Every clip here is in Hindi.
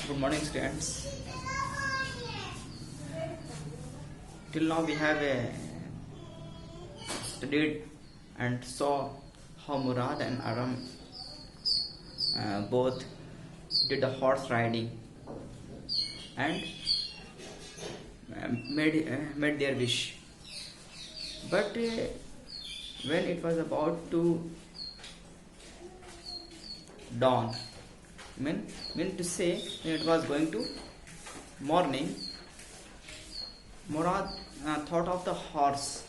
Good morning, students. Till now, we have studied and saw how Murad and Aram both did the horse riding and made their wish. But when it was about to dawn, mean to say when it was going to morning, Murad thought of the horse.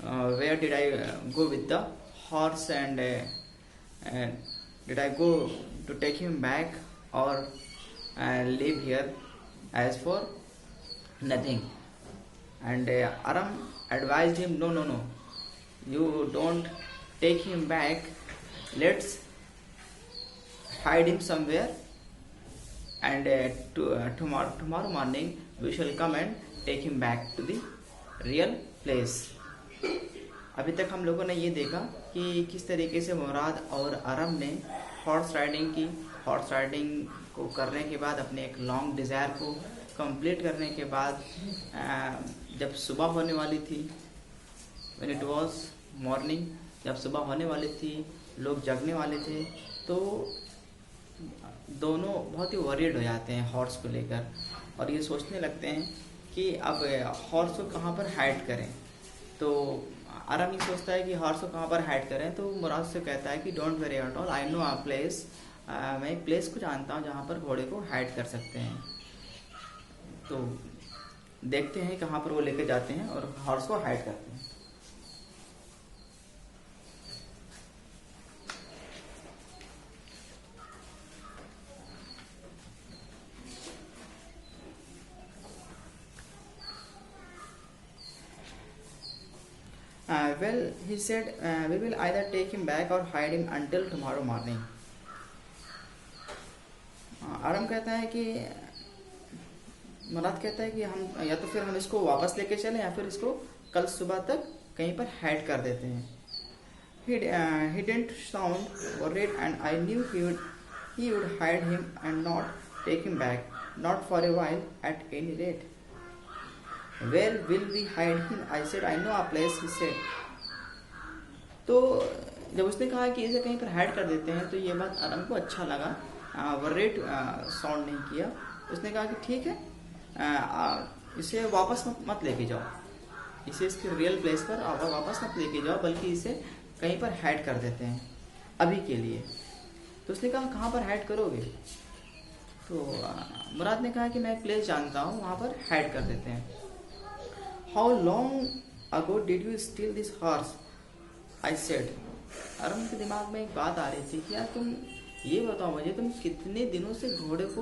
Where did I go with the horse, and did I go to take him back or leave here as for nothing? And Aram advised him, no, you don't take him back. Let's hide him somewhere, and tomorrow morning we shall come and take him back to the real place. अभी तक हम लोगों ने ये देखा कि किस तरीके से मुराद और अरम ने हॉर्स राइडिंग को करने के बाद अपने एक लॉन्ग डिज़ायर को कंप्लीट करने के बाद जब सुबह होने वाली थी, व्हेन इट वाज मॉर्निंग, जब सुबह होने वाली थी, लोग जगने वाले थे, तो दोनों बहुत ही वरीड हो जाते हैं हॉर्स को लेकर और ये सोचने लगते हैं कि अब हॉर्स को कहाँ पर हाइड करें। तो आराम ये सोचता है कि हॉर्स को कहाँ पर हाइड करें, तो मुराद से कहता है कि don't worry at all, I know a place, मैं एक प्लेस को जानता हूँ जहाँ पर घोड़े को हाइड कर सकते हैं। तो देखते हैं कहाँ पर वो लेकर जाते हैं और हॉर्स को हाइड करते हैं। Well, he said, we will either take him back or hide him until tomorrow morning. आरम कहता है कि मुराद कहता है कि हम या तो फिर हम इसको वापस लेके चलें या फिर इसको कल सुबह तक कहीं पर हाइड कर देते हैं। He didn't sound worried, and I knew he would hide him and not take him back, not for a while at any rate. Where will we hide him? I said, I know a place, he said. तो जब उसने कहा कि इसे कहीं पर हाइड कर देते हैं तो ये बात आरम को अच्छा लगा, वर्रेट साउंड नहीं किया। उसने कहा कि ठीक है, इसे वापस मत लेके जाओ, इसे इसके रियल प्लेस पर वापस मत लेके जाओ, बल्कि इसे कहीं पर हाइड कर देते हैं अभी के लिए। तो उसने कहा कहाँ पर हाइड करोगे? तो मुराद ने कहा कि मैं एक प्लेस जानता हूँ, वहाँ पर हाइड कर देते हैं। How long ago did you steal this horse? I said. Arun के दिमाग में एक बात आ रही थी कि यार तुम ये बताओ मुझे, तुम कितने दिनों से घोड़े को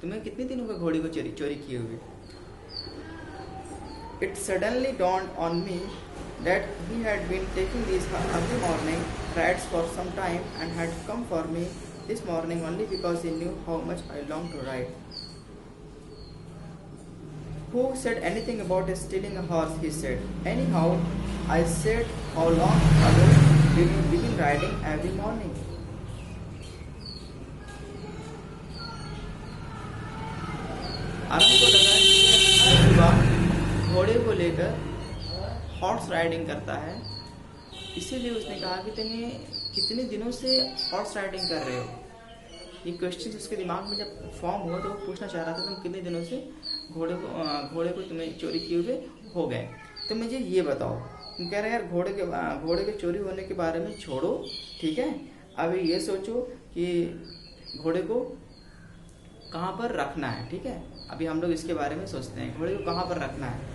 तुम्हें कितने दिनों का घोड़े को चोरी किए हुए? It suddenly dawned on me that he had been taking these early morning rides for some time and had come for me this morning only because he knew how much I longed to ride. Who said anything about stealing a horse? He said. Anyhow, I said, how long ago did you begin riding every morning? आरम को लगा कि हर सुबह घोड़े को लेकर हॉर्स राइडिंग करता है, इसीलिए उसने कहा कि तुम्हें कितने दिनों से हॉर्स राइडिंग कर रहे हो। ये क्वेश्चन उसके दिमाग में जब फॉर्म हुआ तो वो पूछना चाह रहा था तुम कितने दिनों से घोड़े को तुम्हें चोरी किए हुए हो गए, तो मुझे ये बताओ। तुम कह रहे यार घोड़े के चोरी होने के बारे में छोड़ो, ठीक है, अभी ये सोचो कि घोड़े को कहाँ पर रखना है। ठीक है, अभी हम लोग इसके बारे में सोचते हैं, घोड़े को कहाँ पर रखना है।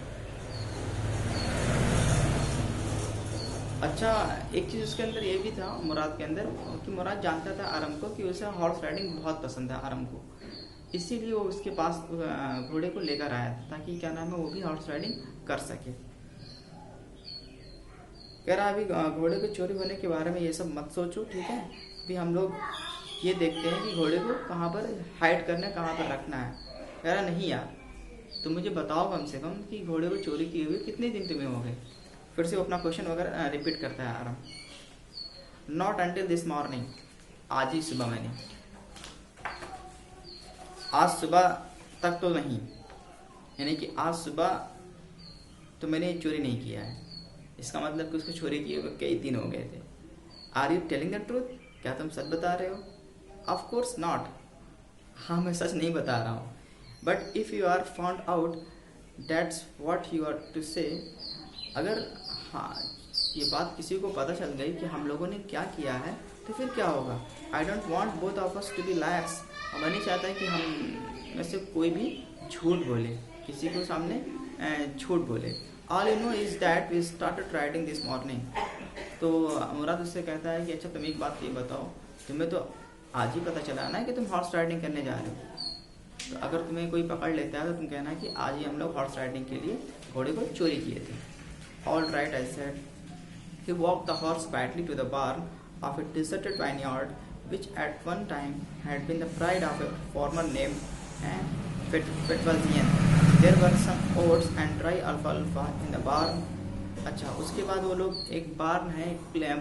अच्छा, एक चीज़ उसके अंदर ये भी था मुराद के अंदर कि मुराद जानता था आरम को कि उसे हॉर्स राइडिंग बहुत पसंद है आरम को, इसीलिए वो उसके पास घोड़े को लेकर आया था ताकि क्या नाम है वो भी हॉर्स राइडिंग कर सके। कह रहा अभी घोड़े को चोरी होने के बारे में ये सब मत सोचो, ठीक है, अभी हम लोग ये देखते हैं कि घोड़े को कहाँ पर हाइड करना है, कहाँ पर रखना है। कह रहा नहीं यार, तुम मुझे बताओ कम से कम कि घोड़े को चोरी किए हुए कितने दिन तुम्हें हो गए। फिर से वो अपना क्वेश्चन वगैरह रिपीट करता है आराम। नॉट अंटिल दिस मॉर्निंग, आज ही सुबह मैंने। आज सुबह तक तो नहीं, यानी कि आज सुबह तो मैंने चोरी नहीं किया है। इसका मतलब कि उसको चोरी किए हुए कई दिन हो गए थे। Are you telling the truth? क्या तुम सच बता रहे हो? Of course not. हाँ, मैं सच नहीं बता रहा हूँ। But if you are found out that's what you are to say. अगर हाँ ये बात किसी को पता चल गई कि हम लोगों ने क्या किया है तो फिर क्या होगा? I don't want both of us to be liars. और मैं नहीं चाहता कि हम में से कोई भी झूठ बोले, किसी को सामने झूठ बोले। All you know is that we started riding this morning. तो मुराद उससे कहता है कि अच्छा तुम एक बात ये बताओ, तुम्हें तो आज ही पता चला ना कि तुम हॉर्स राइडिंग करने जा रहे हो। तो अगर तुम्हें कोई पकड़ लेता है तो तुम कहना कि आज ही हम लोग हॉर्स राइडिंग के लिए घोड़े को चोरी किए थे। All right, I said. He walked the horse quietly to the barn of a deserted vineyard, which at one time had been the pride of a farmer named Fetwaldian. There were some oats and dry alfalfa in the barn. अच्छा, उसके बाद वो लोग एक बार्न है,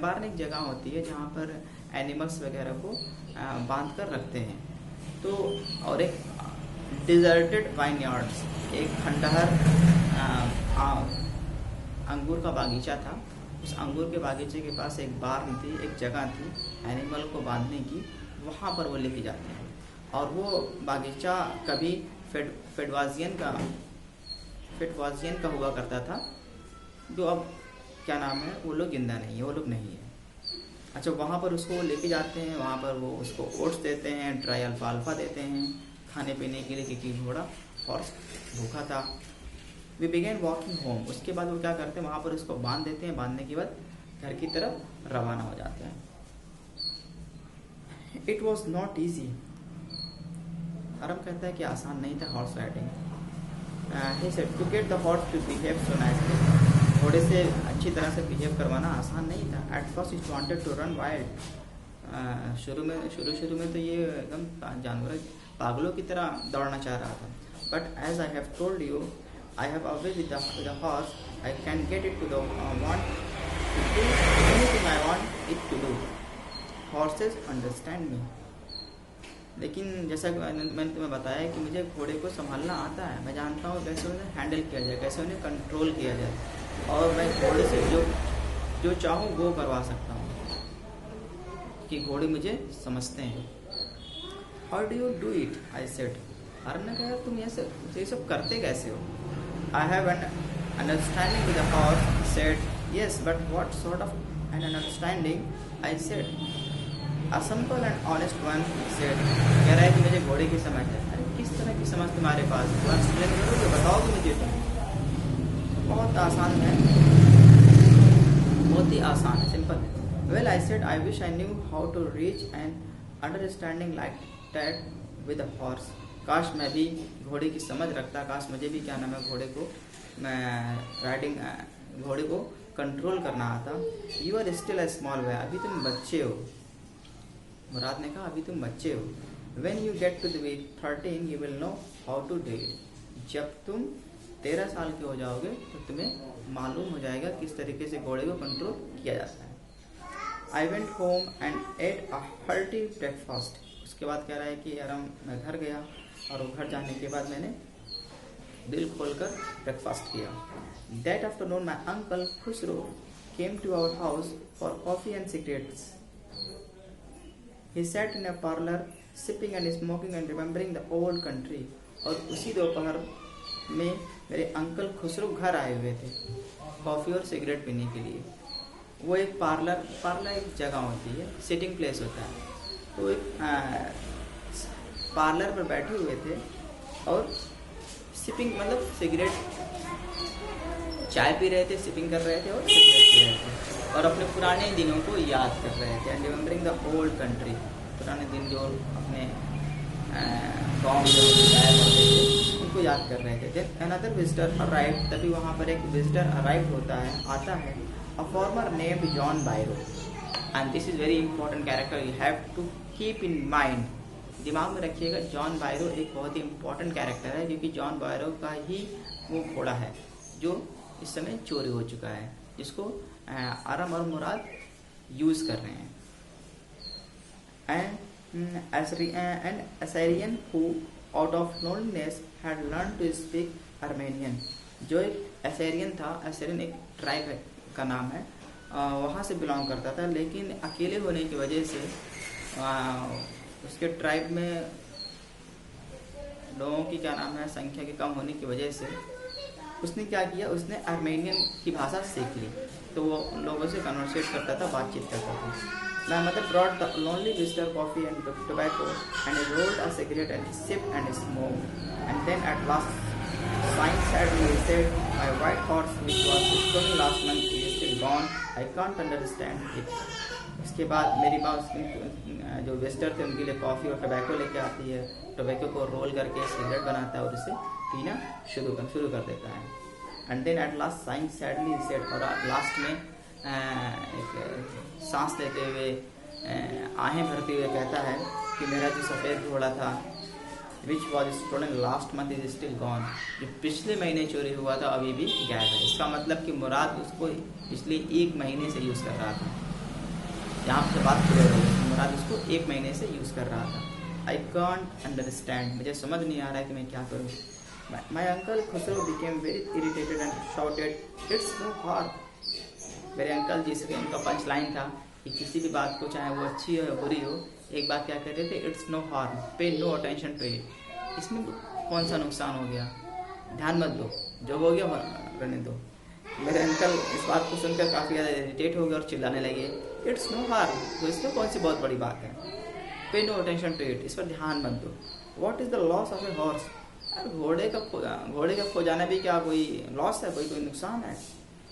बार्न एक जगह होती है जहाँ पर एनिमल्स वगैरह को बांध कर रखते हैं। तो और एक डिजर्टेड वाइनयार्ड्स, एक खंडहर अंगूर का बागीचा था। उस अंगूर के बागीचे के पास एक बार्न थी, एक जगह थी एनिमल को बांधने की, वहाँ पर वो लेके जाते हैं। और वो बागीचा कभी फेटवाजियन का हुआ करता था, जो अब क्या नाम है, वो लोग जिंदा नहीं है, वो लोग नहीं है। अच्छा, वहाँ पर उसको लेके जाते हैं, वहाँ पर वो उसको ओट्स देते हैं, ड्राई अल्फाल्फा देते हैं खाने पीने के लिए, क्योंकि घोड़ा हॉर्स भूखा था। We began walking home. उसके बाद वो क्या करते हैं, वहाँ पर उसको बांध देते हैं, बांधने के बाद घर की तरफ रवाना हो जाते हैं। It was not easy. Aram कहता है कि आसान नहीं था horse riding. He said to get the horse to behave so nicely. घोड़े से अच्छी तरह से बिहेव करवाना आसान नहीं था। At first it wanted to run wild. शुरू में तो ये एकदम जानवर पागलों की तरह दौड़ना चाह रहा था। But as I have told you, I have always with the horse. I can get it to the want to do anything I want it to do. Horses understand me. लेकिन जैसा मैंने तुम्हें बताया कि मुझे घोड़े को संभालना आता है, मैं जानता हूँ कैसे उन्हें हैंडल किया जाए, कैसे उन्हें कंट्रोल किया जाए, और मैं घोड़े से जो चाहूँ वो करवा सकता हूँ कि घोड़े मुझे समझते हैं। How do you do it? I said. अरे ने कहा तुम ये सब करते कैसे हो? I have an understanding with the horse, he said. Yes, but what sort of an understanding? I said. A simple and honest one, he said. कह रहा है कि मुझे घोड़े की समझ है। अरे किस तरह की समझ तुम्हारे पास? एक्सप्लेन करोगे, बताओगे मुझे तुम? बहुत आसान है, बहुत ही आसान है, सिंपल है। Well, I said, I wish I knew how to reach an understanding like that with a horse. काश मैं भी घोड़े की समझ रखता, काश मुझे भी क्या नाम है घोड़े को कंट्रोल करना आता। You are still a small boy. अभी तुम बच्चे हो। मुराद ने कहा अभी तुम बच्चे हो। When you get to be 13 you will know how to do it. जब तुम 13 साल के हो जाओगे तो तुम्हें मालूम हो जाएगा किस तरीके से घोड़े को कंट्रोल किया जाता है। I went home and at a hearty breakfast. उसके बाद कह रहा है कि यार मैं घर गया और घर जाने के बाद मैंने दिल खोलकर ब्रेकफास्ट किया। That afternoon my uncle Khosrove came to our house for coffee and cigarettes. He sat in a parlour sipping and smoking and remembering the old country. और उसी दोपहर में मेरे अंकल खुसरो घर आए हुए थे कॉफ़ी और सिगरेट पीने के लिए। वो एक पार्लर एक जगह होती है, सिटिंग प्लेस होता है। तो एक पार्लर पर बैठे हुए थे और सिपिंग मतलब सिगरेट, चाय पी रहे थे, सिपिंग कर रहे थे और सिगरेट पी रहे थे और अपने पुराने दिनों को याद कर रहे थे। And remembering the old country. पुराने दिन जो अपने गाँव में गायब होते थे उनको याद कर रहे थे। Then another visitor arrived. तभी वहाँ पर एक विजिटर अराइव होता है, आता है। A farmer named John Byro. And this is very important character, you have to keep in mind. दिमाग में रखिएगा, जॉन बायरो एक बहुत ही इंपॉर्टेंट कैरेक्टर है, क्योंकि जॉन बायरो का ही वो घोड़ा है जो इस समय चोरी हो चुका है, जिसको आराम और मुराद यूज कर रहे हैं। And Assyrian who out of loneliness had learned to speak Armenian. जो एक एसेरियन था, एसेरियन एक ट्राइब का नाम है, वहाँ से बिलोंग करता था, लेकिन अकेले होने की वजह से उसके ट्राइब में लोगों की क्या नाम है संख्या के कम होने की वजह से उसने क्या किया, उसने आर्मेनियन की भाषा सीख ली, तो वो लोगों से कन्वर्सेट करता था, बातचीत करता था। My mother brought the lonely visitor coffee and tobacco, and he rolled a cigarette and sipped and smoked. And then at last, sighing sadly, he said, "My white horse, which was stolen last month, is still gone. I can't understand it." इसके बाद मेरी माँ उसके जो विजिटर थे उनके लिए कॉफ़ी और टोबैको लेके आती है, टोबैको को रोल करके सिगरेट बनाता है और उसे पीना शुरू कर देता है। And then at last sighing sadly said, और लास्ट में एक सांस लेते हुए आहें भरते हुए कहता है कि मेरा जो सफ़ेद घोड़ा था which was stolen last month is still gone, जो पिछले महीने चोरी हुआ था अभी भी गायब है। इसका मतलब कि मुराद उसको पिछले 1 महीने से यूज़ कर रहा था। यहाँ से बात क्लियर हो गई, मुराद उसको 1 महीने से यूज़ कर रहा था। आई कांट अंडरस्टैंड, मुझे समझ नहीं आ रहा है कि मैं क्या करूँ। My uncle Khosrove became very irritated and shouted, it's no harm. मेरे अंकल जी से उनका पंच लाइन था कि किसी भी बात को चाहे वो अच्छी हो या बुरी हो, एक बात क्या कहते थे, इट्स नो हार्म, पे नो अटेंशन टू इट। इसमें कौन सा नुकसान हो गया, ध्यान मत दो, जो हो गया रहने दो। मेरे अंकल इस बात को सुनकर काफ़ी ज़्यादा इरिटेट हो गए और चिल्लाने लगे, इट्स नो हार्म, तो इसमें कौन सी बहुत बड़ी बात है, pay no attention to it, इस पर ध्यान मत दो। What is the loss of a horse, घोड़े का खो जाना भी क्या कोई लॉस है, कोई नुकसान है।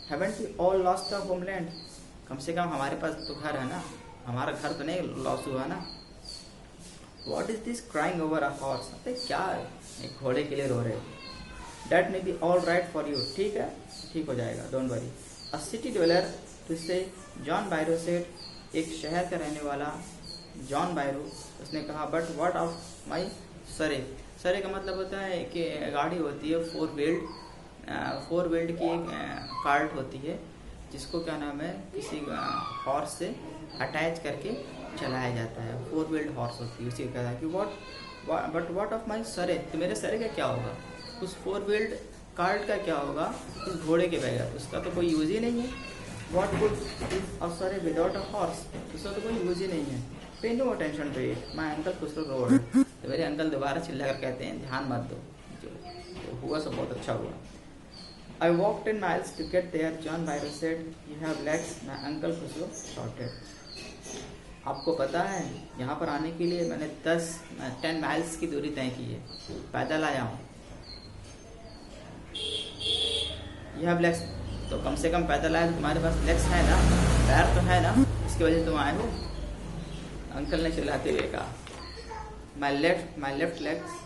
Haven't we all lost the homeland, कम से कम हमारे पास तो घर है ना, हमारा घर तो नहीं लॉस हुआ ना। What is this crying over a horse, क्या है एक घोड़े के लिए रो रहे हो। That may be all right for you, ठीक है, ठीक हो जाएगा, don't worry. A city dweller to say John Byro said, एक शहर का रहने वाला जॉन बायरो, उसने कहा, बट व्हाट ऑफ माई सरे। सरे का मतलब होता है कि गाड़ी होती है 4 व्हील्ड की एक कार्ट होती है, जिसको क्या नाम है किसी हॉर्स से अटैच करके चलाया जाता है, 4 व्हील्ड हॉर्स होती है। उसी का कहता है कि व्हाट ऑफ माई सरे, तो मेरे सरे का क्या होगा, उस 4 व्हील्ड कार्ट का क्या होगा उस घोड़े के बगैर, उसका तो कोई यूज़ ही नहीं है। व्हाट वुड अ सरे विदाउट अ हॉर्स, उसका तो कोई यूज़ ही नहीं है। Pay no attention to it, my uncle Khosrove roared, तो मेरे अंकल दोबारा चिल्ला कर कहते हैं, ध्यान मत दो, जो हुआ सब बहुत अच्छा हुआ। I walked 10 miles to get there, John Byron said, you have legs, my uncle Khusro shouted. आपको पता है यहाँ पर आने के लिए मैंने 10 माइल्स की दूरी तय की है, पैदल आया हूँ। You have legs, तो कम से कम पैदल आए तो तुम्हारे पास लेग्स है ना, पैर तो है ना, इसकी वजह से तुम आए हो। अंकल ने चिल्लाते हुए कहा, my left legs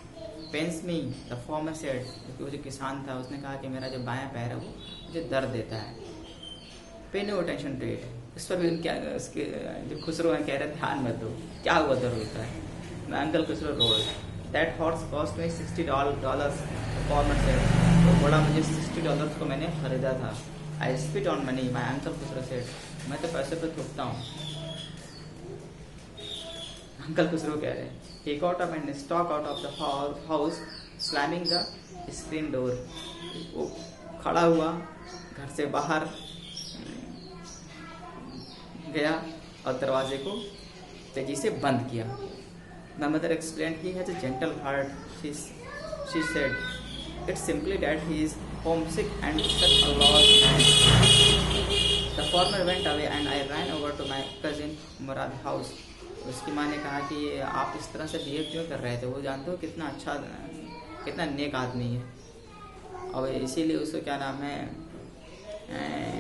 pains me, the farmer said, क्योंकि वो जो किसान था उसने कहा कि मेरा जो बायां पैर है वो मुझे दर्द देता है। Pay no attention to it, इस पर भी क्या उसके जो खुसरो हैं कह रहे ध्यान मत दो, क्या हुआ दर्द होता है। मैं uncle Khosrove road, that horse cost में $60, फॉर्मर सेड, तो घोड़ा मुझे $60 को मैंने खरीदा था। आई spit on money, my uncle Khusro said, मैं तो पैसे पे थूकता हूँ। अंकल खुसरो कह रहे हैं, he got up and stalked out of the house, slamming the screen door. वो खड़ा हुआ, घर से बाहर गया और दरवाजे को तेजी से बंद किया। My mother explained, he has a gentle heart, she said. It's simply that he is homesick and such a lost man. The farmer went away and I ran over to my cousin Murad's house. उसकी माँ ने कहा कि आप इस तरह से बिहेव क्यों कर रहे थे, वो जानते हो कितना अच्छा, कितना नेक आदमी है, और इसीलिए उसको क्या नाम है,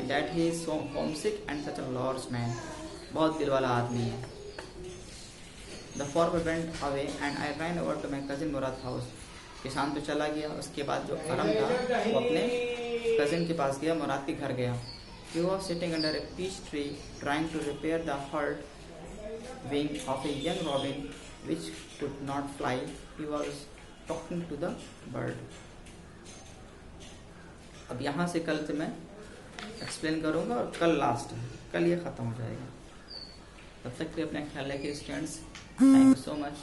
that he is homesick and such a lost man, बहुत दिल वाला आदमी है। The farmer went away and I ran over to my cousin Mourad house, किसान तो चला गया, उसके बाद जो फर्म था वो अपने कजिन के पास गया, मुराद के घर गया। He was sitting under a peach tree trying to repair the hurt wing of a young robin which could not fly. He was talking to the bird. अब यहाँ से कल से मैं एक्सप्लेन करूँगा और कल लास्ट है, कल ये ख़त्म हो जाएगा। तब तक के अपना ख्याल रखिए students, thank you so much.